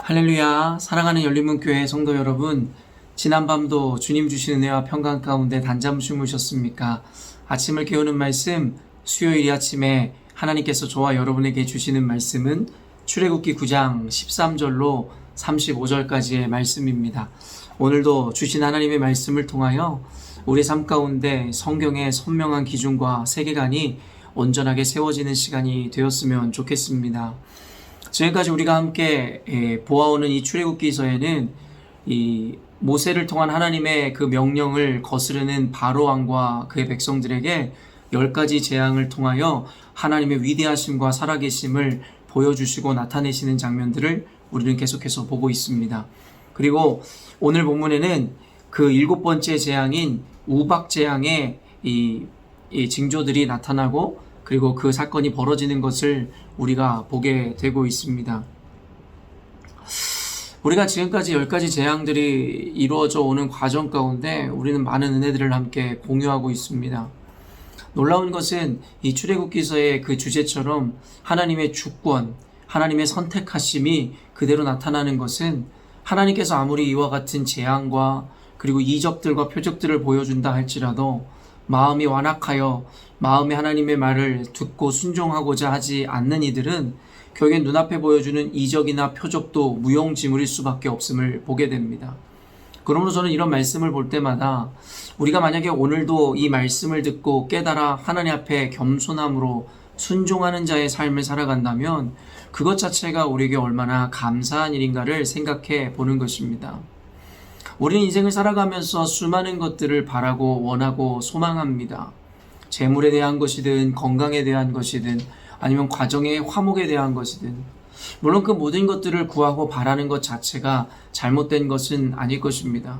할렐루야. 사랑하는 열린문교회 성도 여러분, 지난밤도 주님 주신 은혜와 평강 가운데 단잠 주무셨습니까? 아침을 깨우는 말씀, 수요일 아침에 하나님께서 저와 여러분에게 주시는 말씀은 출애굽기 9장 13절로 35절까지의 말씀입니다. 오늘도 주신 하나님의 말씀을 통하여 우리 삶 가운데 성경의 선명한 기준과 세계관이 온전하게 세워지는 시간이 되었으면 좋겠습니다. 지금까지 우리가 함께 보아오는 이 출애굽기서에는 이 모세를 통한 하나님의 그 명령을 거스르는 바로 왕과 그의 백성들에게 10가지 재앙을 통하여 하나님의 위대하심과 살아계심을 보여주시고 나타내시는 장면들을 우리는 계속해서 보고 있습니다. 그리고 오늘 본문에는 그 7번째 재앙인 우박재앙의 이 징조들이 나타나고 그리고 그 사건이 벌어지는 것을 우리가 보게 되고 있습니다. 우리가 지금까지 10가지 재앙들이 이루어져 오는 과정 가운데 우리는 많은 은혜들을 함께 공유하고 있습니다. 놀라운 것은 이 출애굽기서의 그 주제처럼 하나님의 주권, 하나님의 선택하심이 그대로 나타나는 것은 하나님께서 아무리 이와 같은 재앙과 그리고 이적들과 표적들을 보여준다 할지라도 마음이 완악하여 마음에 하나님의 말을 듣고 순종하고자 하지 않는 이들은 결국엔 눈앞에 보여주는 이적이나 표적도 무용지물일 수밖에 없음을 보게 됩니다. 그러므로 저는 이런 말씀을 볼 때마다 우리가 만약에 오늘도 이 말씀을 듣고 깨달아 하나님 앞에 겸손함으로 순종하는 자의 삶을 살아간다면 그것 자체가 우리에게 얼마나 감사한 일인가를 생각해 보는 것입니다. 우리는 인생을 살아가면서 수많은 것들을 바라고 원하고 소망합니다. 재물에 대한 것이든 건강에 대한 것이든 아니면 과정의 화목에 대한 것이든 물론 그 모든 것들을 구하고 바라는 것 자체가 잘못된 것은 아닐 것입니다.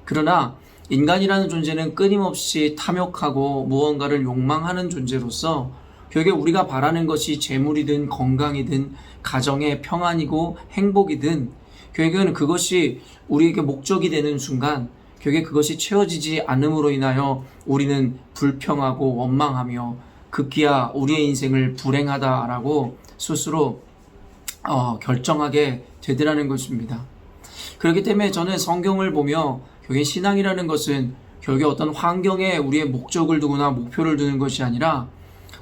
그러나 인간이라는 존재는 끊임없이 탐욕하고 무언가를 욕망하는 존재로서 결국에 우리가 바라는 것이 재물이든 건강이든 가정의 평안이고 행복이든 결국에는 그것이 우리에게 목적이 되는 순간 결국에 그것이 채워지지 않음으로 인하여 우리는 불평하고 원망하며 급기야 우리의 인생을 불행하다라고 스스로 결정하게 되더라는 것입니다. 그렇기 때문에 저는 성경을 보며 결국에 신앙이라는 것은 결국에 어떤 환경에 우리의 목적을 두거나 목표를 두는 것이 아니라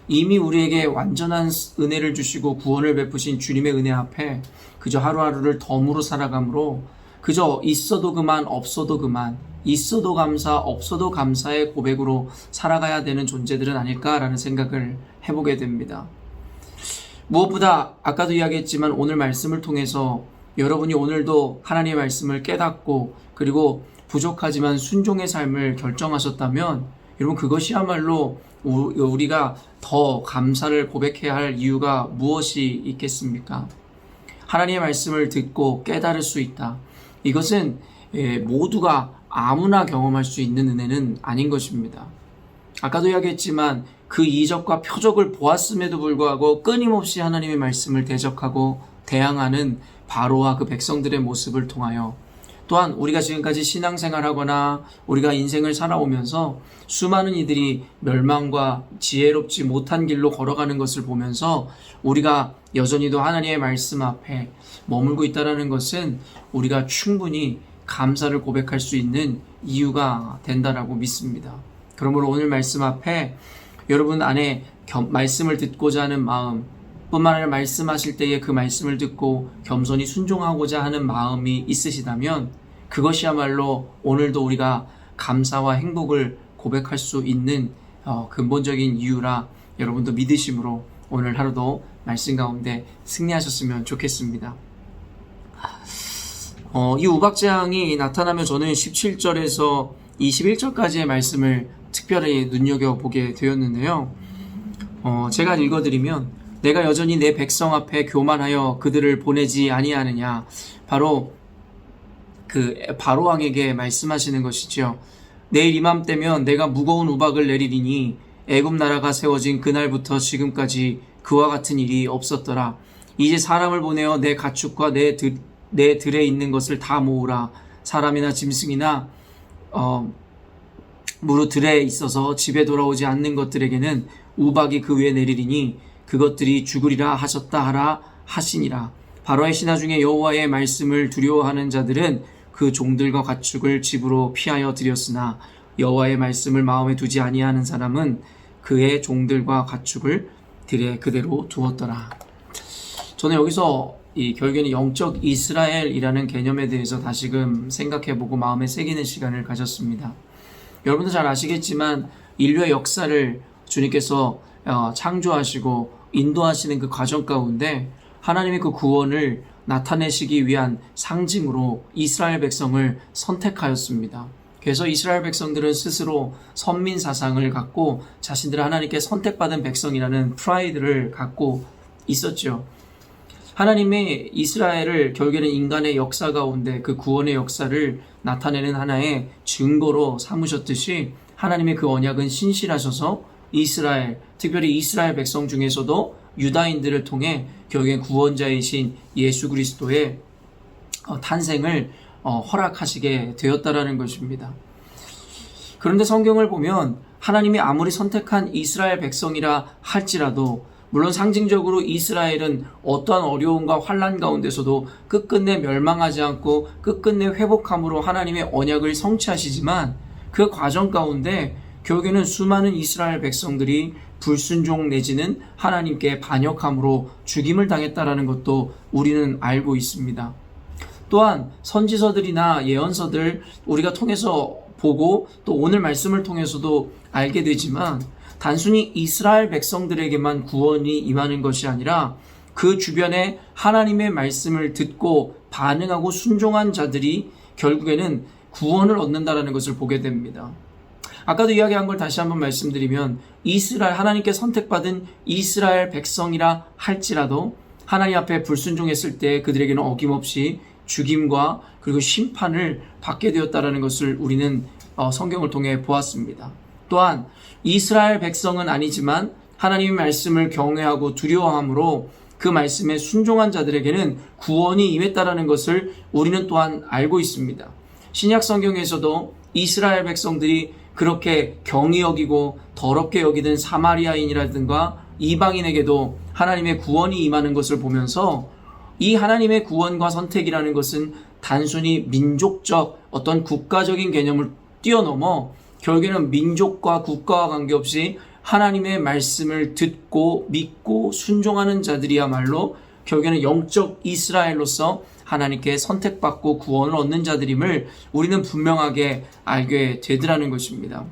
이미 우리에게 완전한 은혜를 주시고 구원을 베푸신 주님의 은혜 앞에 그저 하루하루를 덤으로 살아가므로 그저 있어도 그만 없어도 그만 있어도 감사 없어도 감사의 고백으로 살아가야 되는 존재들은 아닐까라는 생각을 해보게 됩니다. 무엇보다 아까도 이야기했지만 오늘 말씀을 통해서 여러분이 오늘도 하나님의 말씀을 깨닫고 그리고 부족하지만 순종의 삶을 결정하셨다면 여러분 그것이야말로 우리가 더 감사를 고백해야 할 이유가 무엇이 있겠습니까? 하나님의 말씀을 듣고 깨달을 수 있다. 이것은 모두가 아무나 경험할 수 있는 은혜는 아닌 것입니다. 아까도 이야기했지만 그 이적과 표적을 보았음에도 불구하고 끊임없이 하나님의 말씀을 대적하고 대항하는 바로와 그 백성들의 모습을 통하여 또한 우리가 지금까지 신앙생활하거나 우리가 인생을 살아오면서 수많은 이들이 멸망과 지혜롭지 못한 길로 걸어가는 것을 보면서 우리가 여전히도 하나님의 말씀 앞에 머물고 있다는 것은 우리가 충분히 감사를 고백할 수 있는 이유가 된다라고 믿습니다. 그러므로 오늘 말씀 앞에 여러분 안에 말씀을 듣고자 하는 마음 뿐만 아니라 말씀하실 때에 그 말씀을 듣고 겸손히 순종하고자 하는 마음이 있으시다면 그것이야말로 오늘도 우리가 감사와 행복을 고백할 수 있는 근본적인 이유라 여러분도 믿으심으로 오늘 하루도 말씀 가운데 승리하셨으면 좋겠습니다. 이 우박재앙이 나타나면 저는 17절에서 21절까지의 말씀을 특별히 눈여겨보게 되었는데요. 제가 읽어드리면 내가 여전히 내 백성 앞에 교만하여 그들을 보내지 아니하느냐. 바로 그 바로왕에게 말씀하시는 것이죠. 내일 이맘때면 내가 무거운 우박을 내리리니 애굽 나라가 세워진 그날부터 지금까지 그와 같은 일이 없었더라. 이제 사람을 보내어 내 가축과 내 들에 있는 것을 다 모으라. 사람이나 짐승이나 무릇 들에 있어서 집에 돌아오지 않는 것들에게는 우박이 그 위에 내리리니 그것들이 죽으리라 하셨다 하라 하시니라. 바로의 신하 중에 여호와의 말씀을 두려워하는 자들은 그 종들과 가축을 집으로 피하여 들였으나 여호와의 말씀을 마음에 두지 아니하는 사람은 그의 종들과 가축을 들에 그대로 두었더라. 저는 여기서 결국에는 영적 이스라엘이라는 개념에 대해서 다시금 생각해보고 마음에 새기는 시간을 가졌습니다. 여러분도 잘 아시겠지만 인류의 역사를 주님께서 창조하시고 인도하시는 그 과정 가운데 하나님의 그 구원을 나타내시기 위한 상징으로 이스라엘 백성을 선택하였습니다. 그래서 이스라엘 백성들은 스스로 선민 사상을 갖고 자신들은 하나님께 선택받은 백성이라는 프라이드를 갖고 있었죠. 하나님이 이스라엘을 결국에는 인간의 역사 가운데 그 구원의 역사를 나타내는 하나의 증거로 삼으셨듯이 하나님의 그 언약은 신실하셔서 이스라엘, 특별히 이스라엘 백성 중에서도 유다인들을 통해 결국엔 구원자이신 예수 그리스도의 탄생을 허락하시게 되었다라는 것입니다. 그런데 성경을 보면 하나님이 아무리 선택한 이스라엘 백성이라 할지라도 물론 상징적으로 이스라엘은 어떠한 어려움과 환난 가운데서도 끝끝내 멸망하지 않고 끝끝내 회복함으로 하나님의 언약을 성취하시지만 그 과정 가운데 결국에는 수많은 이스라엘 백성들이 불순종 내지는 하나님께 반역함으로 죽임을 당했다라는 것도 우리는 알고 있습니다. 또한 선지서들이나 예언서들 우리가 통해서 보고 또 오늘 말씀을 통해서도 알게 되지만 단순히 이스라엘 백성들에게만 구원이 임하는 것이 아니라 그 주변에 하나님의 말씀을 듣고 반응하고 순종한 자들이 결국에는 구원을 얻는다라는 것을 보게 됩니다. 아까도 이야기한 걸 다시 한번 말씀드리면 이스라엘, 하나님께 선택받은 이스라엘 백성이라 할지라도 하나님 앞에 불순종했을 때 그들에게는 어김없이 죽임과 그리고 심판을 받게 되었다라는 것을 우리는 성경을 통해 보았습니다. 또한 이스라엘 백성은 아니지만 하나님의 말씀을 경외하고 두려워함으로 그 말씀에 순종한 자들에게는 구원이 임했다라는 것을 우리는 또한 알고 있습니다. 신약 성경에서도 이스라엘 백성들이 그렇게 경히 여기고 더럽게 여기던 사마리아인이라든가 이방인에게도 하나님의 구원이 임하는 것을 보면서 이 하나님의 구원과 선택이라는 것은 단순히 민족적 어떤 국가적인 개념을 뛰어넘어 결국에는 민족과 국가와 관계없이 하나님의 말씀을 듣고 믿고 순종하는 자들이야말로 결국에는 영적 이스라엘로서 하나님께 선택받고 구원을 얻는 자들임을 우리는 분명하게 알게 되더라는 것입니다.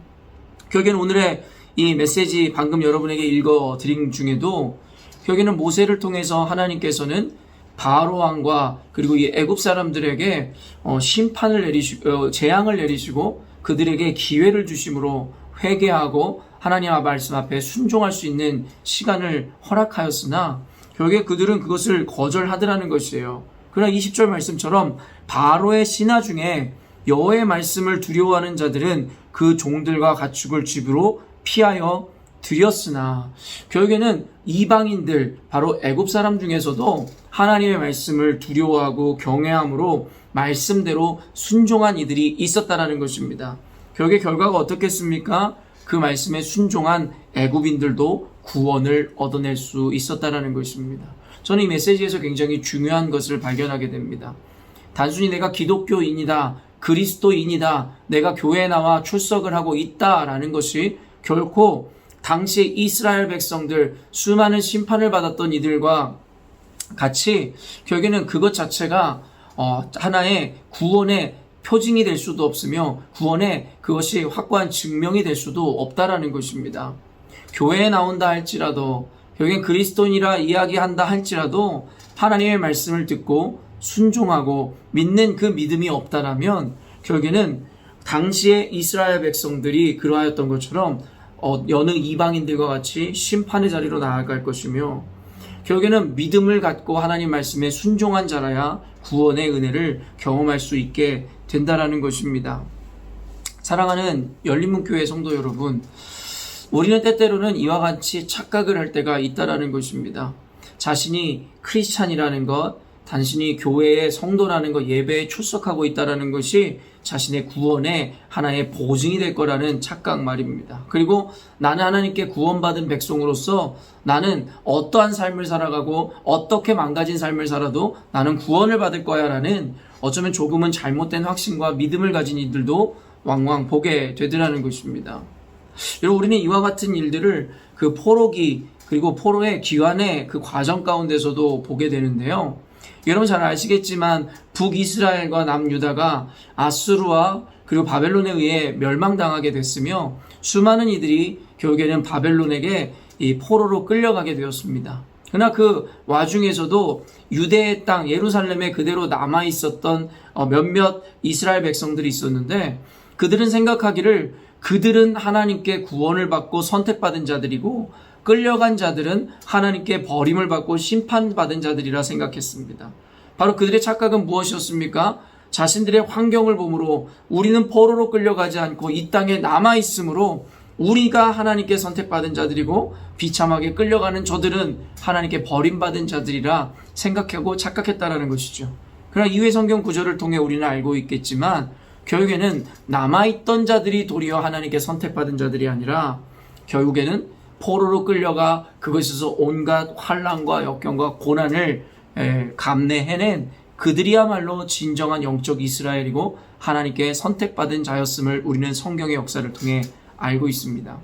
결국에는 오늘의 이 메시지 방금 여러분에게 읽어드린 중에도 결국에는 모세를 통해서 하나님께서는 바로 왕과 그리고 이 애굽 사람들에게 심판을 내리시고 재앙을 내리시고 그들에게 기회를 주심으로 회개하고 하나님의 말씀 앞에 순종할 수 있는 시간을 허락하였으나 결국에 그들은 그것을 거절하더라는 것이에요. 그러나 20절 말씀처럼 바로의 신하 중에 여호와의 말씀을 두려워하는 자들은 그 종들과 가축을 집으로 피하여 들였으나 결국에는 이방인들 바로 애굽 사람 중에서도 하나님의 말씀을 두려워하고 경외함으로 말씀대로 순종한 이들이 있었다라는 것입니다. 결국에 결과가 어떻겠습니까? 그 말씀에 순종한 애굽인들도 구원을 얻어낼 수 있었다라는 것입니다. 저는 이 메시지에서 굉장히 중요한 것을 발견하게 됩니다. 단순히 내가 기독교인이다, 그리스도인이다, 내가 교회에 나와 출석을 하고 있다라는 것이 결코 당시 이스라엘 백성들 수많은 심판을 받았던 이들과 같이 결국에는 그것 자체가 하나의 구원의 표징이 될 수도 없으며 구원의 그것이 확고한 증명이 될 수도 없다라는 것입니다. 교회에 나온다 할지라도 결국엔 그리스도인이라 이야기한다 할지라도 하나님의 말씀을 듣고 순종하고 믿는 그 믿음이 없다라면 결국에는 당시의 이스라엘 백성들이 그러하였던 것처럼 여느 이방인들과 같이 심판의 자리로 나아갈 것이며 결국에는 믿음을 갖고 하나님 말씀에 순종한 자라야 구원의 은혜를 경험할 수 있게 된다라는 것입니다. 사랑하는 열린문교회 성도 여러분, 우리는 때때로는 이와 같이 착각을 할 때가 있다라는 것입니다. 자신이 크리스찬이라는 것, 단순히 교회의 성도라는 것, 예배에 출석하고 있다라는 것이 자신의 구원의 하나의 보증이 될 거라는 착각 말입니다. 그리고 나는 하나님께 구원받은 백성으로서 나는 어떠한 삶을 살아가고 어떻게 망가진 삶을 살아도 나는 구원을 받을 거야 라는 어쩌면 조금은 잘못된 확신과 믿음을 가진 이들도 왕왕 보게 되더라는 것입니다. 여러분, 우리는 이와 같은 일들을 그 포로기 그리고 포로의 귀환의 그 과정 가운데서도 보게 되는데요. 여러분 잘 아시겠지만 북이스라엘과 남유다가 아수르와 그리고 바벨론에 의해 멸망당하게 됐으며 수많은 이들이 결국에는 바벨론에게 이 포로로 끌려가게 되었습니다. 그러나 그 와중에서도 유대의 땅 예루살렘에 그대로 남아있었던 몇몇 이스라엘 백성들이 있었는데 그들은 생각하기를 그들은 하나님께 구원을 받고 선택받은 자들이고 끌려간 자들은 하나님께 버림을 받고 심판받은 자들이라 생각했습니다. 바로 그들의 착각은 무엇이었습니까? 자신들의 환경을 보므로 우리는 포로로 끌려가지 않고 이 땅에 남아있으므로 우리가 하나님께 선택받은 자들이고 비참하게 끌려가는 저들은 하나님께 버림받은 자들이라 생각하고 착각했다라는 것이죠. 그러나 이후의 성경 구절을 통해 우리는 알고 있겠지만 결국에는 남아있던 자들이 도리어 하나님께 선택받은 자들이 아니라 결국에는 포로로 끌려가 그것에서 온갖 환난과 역경과 고난을 감내해낸 그들이야말로 진정한 영적 이스라엘이고 하나님께 선택받은 자였음을 우리는 성경의 역사를 통해 알고 있습니다.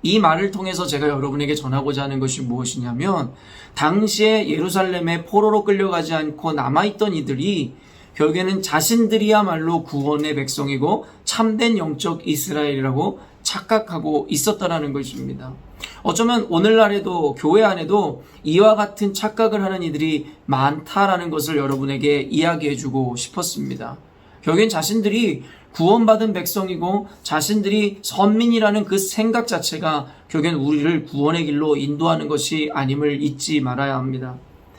이 말을 통해서 제가 여러분에게 전하고자 하는 것이 무엇이냐면 당시에 예루살렘에 포로로 끌려가지 않고 남아있던 이들이 결국에는 자신들이야말로 구원의 백성이고 참된 영적 이스라엘이라고 착각하고 있었다라는 것입니다. 어쩌면 오늘날에도 교회 안에도 이와 같은 착각을 하는 이들이 많다라는 것을 여러분에게 이야기해주고 싶었습니다. 결국엔 자신들이 구원받은 백성이고 자신들이 선민이라는 그 생각 자체가 결국엔 우리를 구원의 길로 인도하는 것이 아님을 잊지 말아야 합니다.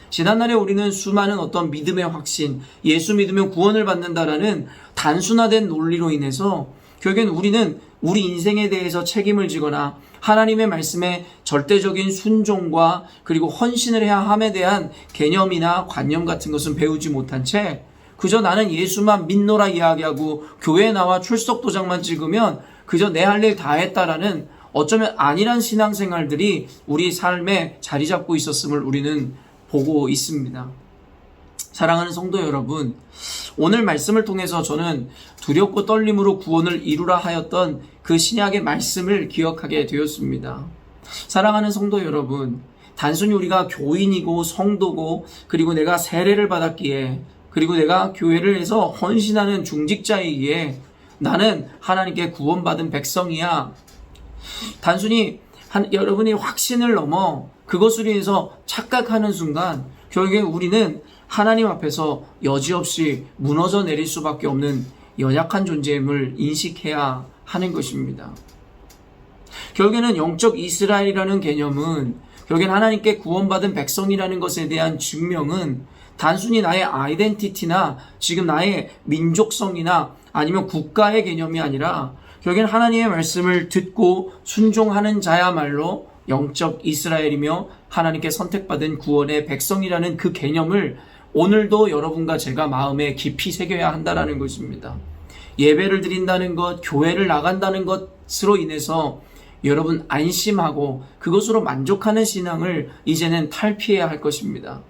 지난날에 우리는 수많은 어떤 믿음의 확신, 예수 믿으면 구원을 받는다라는 단순화된 논리로 인해서 결국엔 우리는 우리 인생에 대해서 책임을 지거나 하나님의 말씀에 절대적인 순종과 그리고 헌신을 해야 함에 대한 개념이나 관념 같은 것은 배우지 못한 채 그저 나는 예수만 믿노라 이야기하고 교회에 나와 출석 도장만 찍으면 그저 내 할 일 다 했다라는 어쩌면 안일한 신앙생활들이 우리 삶에 자리 잡고 있었음을 우리는 보고 있습니다. 사랑하는 성도 여러분, 오늘 말씀을 통해서 저는 두렵고 떨림으로 구원을 이루라 하였던 그 신약의 말씀을 기억하게 되었습니다. 사랑하는 성도 여러분, 단순히 우리가 교인이고 성도고 그리고 내가 세례를 받았기에 그리고 내가 교회를 해서 헌신하는 중직자이기에 나는 하나님께 구원받은 백성이야. 단순히 여러분이 확신을 넘어 그것으로 인해서 착각하는 순간 결국에 우리는 하나님 앞에서 여지없이 무너져 내릴 수밖에 없는 연약한 존재임을 인식해야 하는 것입니다. 결국에는 영적 이스라엘이라는 개념은 결국엔 하나님께 구원받은 백성이라는 것에 대한 증명은 단순히 나의 아이덴티티나 지금 나의 민족성이나 아니면 국가의 개념이 아니라 결국엔 하나님의 말씀을 듣고 순종하는 자야말로 영적 이스라엘이며 하나님께 선택받은 구원의 백성이라는 그 개념을 오늘도 여러분과 제가 마음에 깊이 새겨야 한다는 것입니다. 예배를 드린다는 것, 교회를 나간다는 것으로 인해서 여러분 안심하고 그것으로 만족하는 신앙을 이제는 탈피해야 할 것입니다.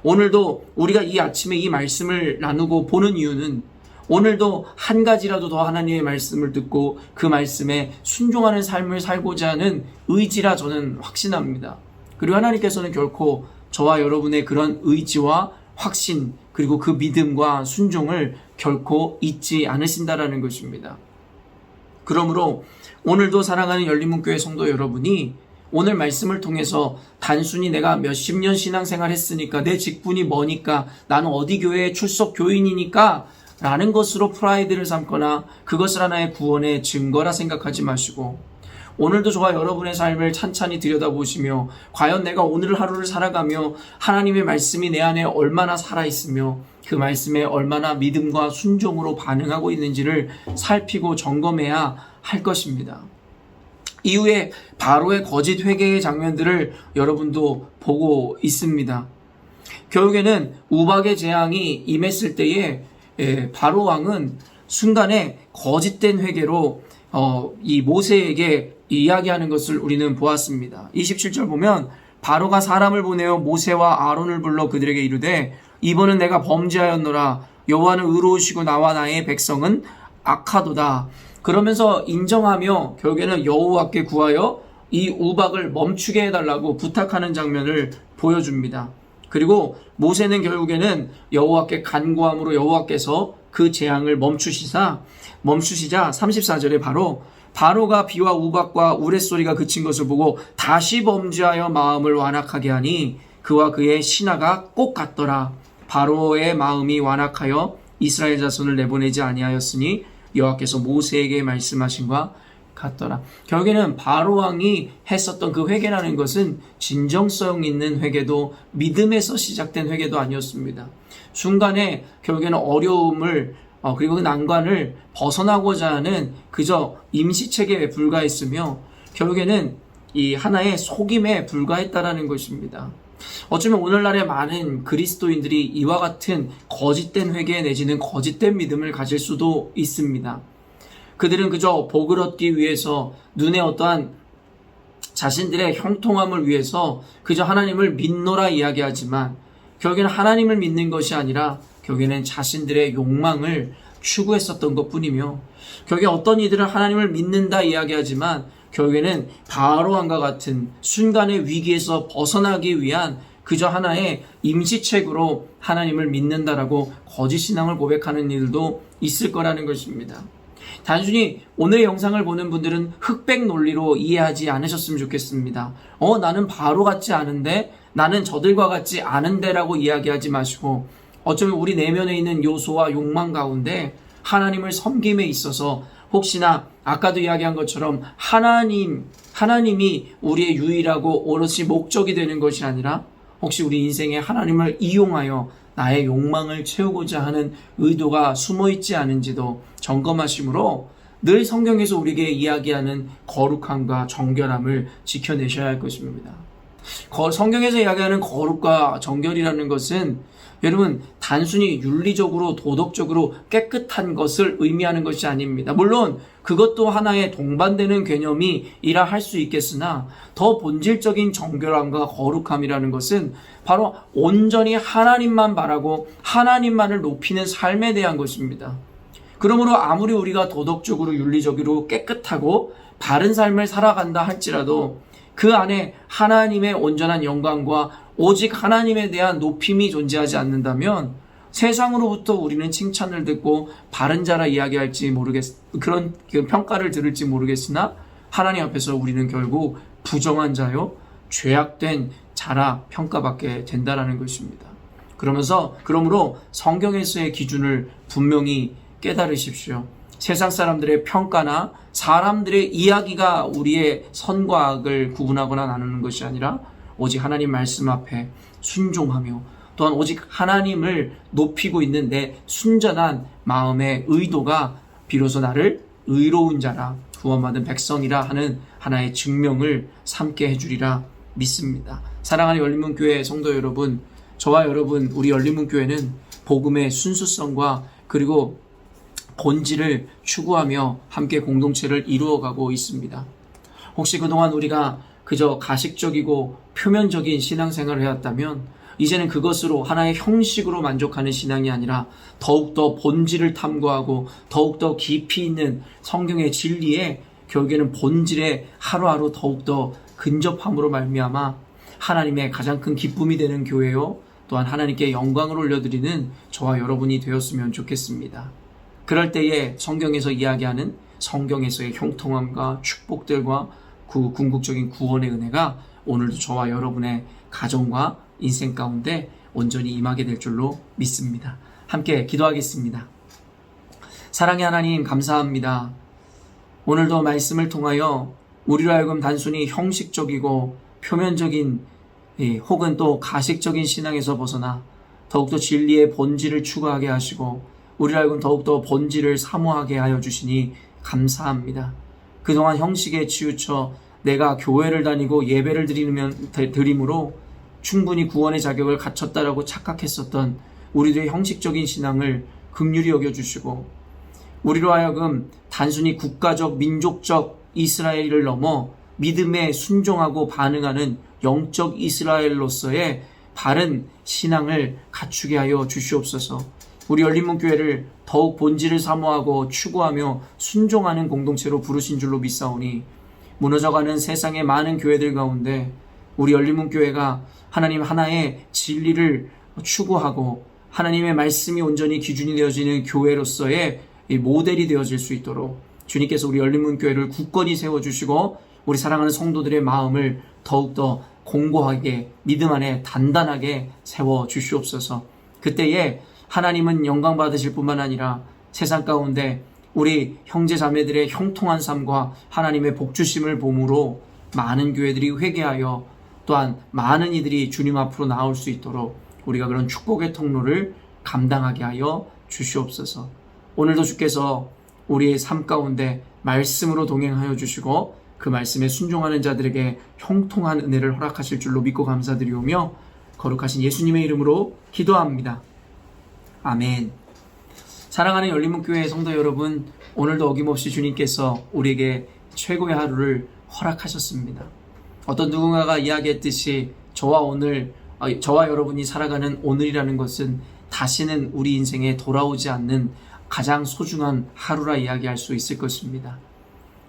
오늘도 우리가 이 아침에 이 말씀을 나누고 보는 이유는 오늘도 한 가지라도 더 하나님의 말씀을 듣고 그 말씀에 순종하는 삶을 살고자 하는 의지라 저는 확신합니다. 그리고 하나님께서는 결코 저와 여러분의 그런 의지와 확신 그리고 그 믿음과 순종을 결코 잊지 않으신다라는 것입니다. 그러므로 오늘도 사랑하는 열린문교회 성도 여러분이 오늘 말씀을 통해서 단순히 내가 몇십 년 신앙생활 했으니까 내 직분이 뭐니까 나는 어디 교회에 출석 교인이니까 라는 것으로 프라이드를 삼거나 그것을 하나의 구원의 증거라 생각하지 마시고 오늘도 저와 여러분의 삶을 찬찬히 들여다보시며 과연 내가 오늘 하루를 살아가며 하나님의 말씀이 내 안에 얼마나 살아있으며 그 말씀에 얼마나 믿음과 순종으로 반응하고 있는지를 살피고 점검해야 할 것입니다. 이후에 바로의 거짓 회개의 장면들을 여러분도 보고 있습니다. 결국에는 우박의 재앙이 임했을 때에 바로 왕은 순간에 거짓된 회개로 이 모세에게 이야기하는 것을 우리는 보았습니다. 27절 보면 바로가 사람을 보내어 모세와 아론을 불러 그들에게 이르되 이번은 내가 범죄하였노라. 여호와는 의로우시고 나와 나의 백성은 악하도다. 그러면서 인정하며 결국에는 여호와께 구하여 이 우박을 멈추게 해달라고 부탁하는 장면을 보여줍니다. 그리고 모세는 결국에는 여호와께 간구함으로 여호와께서 그 재앙을 멈추시자 34절에 바로가 비와 우박과 우레소리가 그친 것을 보고 다시 범죄하여 마음을 완악하게 하니 그와 그의 신하가 꼭 같더라. 바로의 마음이 완악하여 이스라엘 자손을 내보내지 아니하였으니 여호와께서 모세에게 말씀하신과 같더라. 결국에는 바로 왕이 했었던 그 회개라는 것은 진정성 있는 회개도 믿음에서 시작된 회개도 아니었습니다. 순간에 결국에는 어려움을 그리고 그 난관을 벗어나고자 하는 그저 임시책에 불과했으며 결국에는 이 하나의 속임에 불과했다라는 것입니다. 어쩌면 오늘날의 많은 그리스도인들이 이와 같은 거짓된 회개 내지는 거짓된 믿음을 가질 수도 있습니다. 그들은 그저 복을 얻기 위해서 눈에 어떠한 자신들의 형통함을 위해서 그저 하나님을 믿노라 이야기하지만 결국에는 하나님을 믿는 것이 아니라 결국에는 자신들의 욕망을 추구했었던 것뿐이며 결국에 어떤 이들은 하나님을 믿는다 이야기하지만 결국에는 바로왕과 같은 순간의 위기에서 벗어나기 위한 그저 하나의 임시책으로 하나님을 믿는다라고 거짓 신앙을 고백하는 일도 있을 거라는 것입니다. 단순히 오늘의 영상을 보는 분들은 흑백 논리로 이해하지 않으셨으면 좋겠습니다. 나는 바로 같지 않은데, 나는 저들과 같지 않은데 라고 이야기하지 마시고 어쩌면 우리 내면에 있는 요소와 욕망 가운데 하나님을 섬김에 있어서 혹시나 아까도 이야기한 것처럼 하나님이 우리의 유일하고 오롯이 목적이 되는 것이 아니라 혹시 우리 인생에 하나님을 이용하여 나의 욕망을 채우고자 하는 의도가 숨어있지 않은지도 점검하심으로 늘 성경에서 우리에게 이야기하는 거룩함과 정결함을 지켜내셔야 할 것입니다. 성경에서 이야기하는 거룩과 정결이라는 것은 여러분 단순히 윤리적으로 도덕적으로 깨끗한 것을 의미하는 것이 아닙니다. 물론 그것도 하나의 동반되는 개념이라 할 수 있겠으나 더 본질적인 정결함과 거룩함이라는 것은 바로 온전히 하나님만 바라고 하나님만을 높이는 삶에 대한 것입니다. 그러므로 아무리 우리가 도덕적으로 윤리적으로 깨끗하고 바른 삶을 살아간다 할지라도 그 안에 하나님의 온전한 영광과 오직 하나님에 대한 높임이 존재하지 않는다면 세상으로부터 우리는 칭찬을 듣고 바른 자라 이야기할지 그런 평가를 들을지 모르겠으나 하나님 앞에서 우리는 결국 부정한 자요 죄악된 자라 평가받게 된다라는 것입니다. 그러므로 성경에서의 기준을 분명히 깨달으십시오. 세상 사람들의 평가나 사람들의 이야기가 우리의 선과 악을 구분하거나 나누는 것이 아니라 오직 하나님 말씀 앞에 순종하며 또한 오직 하나님을 높이고 있는 내 순전한 마음의 의도가 비로소 나를 의로운 자라 구원받은 백성이라 하는 하나의 증명을 삼게 해주리라 믿습니다. 사랑하는 열린문교회 성도 여러분, 저와 여러분 우리 열린문교회는 복음의 순수성과 그리고 본질을 추구하며 함께 공동체를 이루어가고 있습니다. 혹시 그동안 우리가 그저 가식적이고 표면적인 신앙생활을 해왔다면 이제는 그것으로 하나의 형식으로 만족하는 신앙이 아니라 더욱더 본질을 탐구하고 더욱더 깊이 있는 성경의 진리에 결국에는 본질에 하루하루 더욱더 근접함으로 말미암아 하나님의 가장 큰 기쁨이 되는 교회요 또한 하나님께 영광을 올려드리는 저와 여러분이 되었으면 좋겠습니다. 그럴 때에 성경에서 이야기하는 성경에서의 형통함과 축복들과 그 궁극적인 구원의 은혜가 오늘도 저와 여러분의 가정과 인생 가운데 온전히 임하게 될 줄로 믿습니다. 함께 기도하겠습니다. 사랑의 하나님 감사합니다. 오늘도 말씀을 통하여 우리로 하여금 단순히 형식적이고 표면적인 혹은 또 가식적인 신앙에서 벗어나 더욱더 진리의 본질을 추구하게 하시고 우리로 하여금 더욱더 본질을 사모하게 하여 주시니 감사합니다. 그동안 형식에 치우쳐 내가 교회를 다니고 예배를 드림으로 충분히 구원의 자격을 갖췄다라고 착각했었던 우리들의 형식적인 신앙을 긍휼히 여겨주시고 우리로 하여금 단순히 국가적, 민족적 이스라엘을 넘어 믿음에 순종하고 반응하는 영적 이스라엘로서의 바른 신앙을 갖추게 하여 주시옵소서. 우리 열린문교회를 더욱 본질을 사모하고 추구하며 순종하는 공동체로 부르신 줄로 믿사오니 무너져가는 세상의 많은 교회들 가운데 우리 열린문교회가 하나님 하나의 진리를 추구하고 하나님의 말씀이 온전히 기준이 되어지는 교회로서의 모델이 되어질 수 있도록 주님께서 우리 열린문교회를 굳건히 세워주시고 우리 사랑하는 성도들의 마음을 더욱더 공고하게 믿음 안에 단단하게 세워주시옵소서. 그때에 하나님은 영광 받으실 뿐만 아니라 세상 가운데 우리 형제 자매들의 형통한 삶과 하나님의 복주심을 보므로 많은 교회들이 회개하여 또한 많은 이들이 주님 앞으로 나올 수 있도록 우리가 그런 축복의 통로를 감당하게 하여 주시옵소서. 오늘도 주께서 우리의 삶 가운데 말씀으로 동행하여 주시고 그 말씀에 순종하는 자들에게 형통한 은혜를 허락하실 줄로 믿고 감사드리오며 거룩하신 예수님의 이름으로 기도합니다. 아멘. 사랑하는 열린문교회 성도 여러분, 오늘도 어김없이 주님께서 우리에게 최고의 하루를 허락하셨습니다. 어떤 누군가가 이야기했듯이 저와 여러분이 살아가는 오늘이라는 것은 다시는 우리 인생에 돌아오지 않는 가장 소중한 하루라 이야기할 수 있을 것입니다.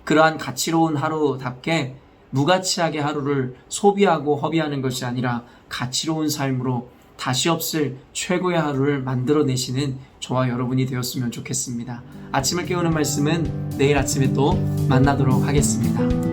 그러한 가치로운 하루답게 무가치하게 하루를 소비하고 허비하는 것이 아니라 가치로운 삶으로 다시 없을 최고의 하루를 만들어내시는 저와 여러분이 되었으면 좋겠습니다. 아침을 깨우는 말씀은 내일 아침에 또 만나도록 하겠습니다.